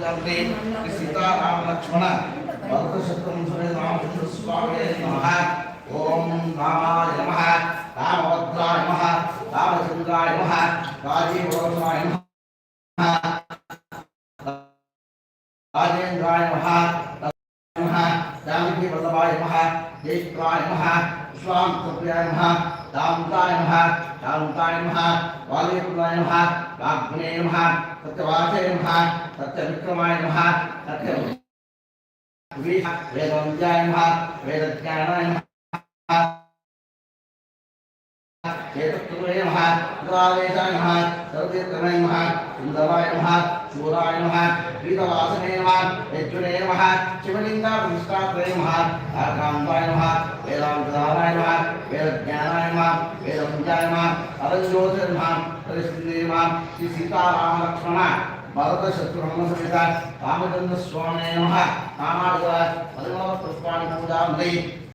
पूजान्ते सीता राम लक्ष्मण भरत शत्रुघ्न रामचंद्र स्वामी नमः। ओम रामाय नमः, रामभद्राय नमः, रामचंद्राय नमः, राजीवलोचनाय नमः, राजेन्द्राय नमः, जानकी वल्लभाय नमः, जयित्राय नमः, विश्वामित्रप्रियाय नमः, दामोदराय नमः, दामोदराय नमः, वालीपुत्राय नमः, वाग्भुने नमः, सत्यवाचाय नमः, सत्यविक्रमाय नमः, वेदवन्त्याय नमः, वेदज्ञानाय नमः, चेतत्वये नमः, उग्रावेशाय नमः, सर्वतीर्थमये नमः, सुन्दराय नमः, शूराय नमः, पीतवासने नमः, यज्जुने नमः, शिवलिङ्गाभिष्टात्रे नमः, आकान्ताय नमः, वेदान्तधाराय नमः, वेदज्ञानाय नमः, वेदवन्त्याय नमः, अरञ्जोतिर् नमः, हरिश्चन्द्रे नमः, श्री सीताराम लक्ष्मण भरत शत्रुघ्न समेत रामचंद्र स्वामी नमः। नामार्थ 14 पुष्पाणि पूजान्ते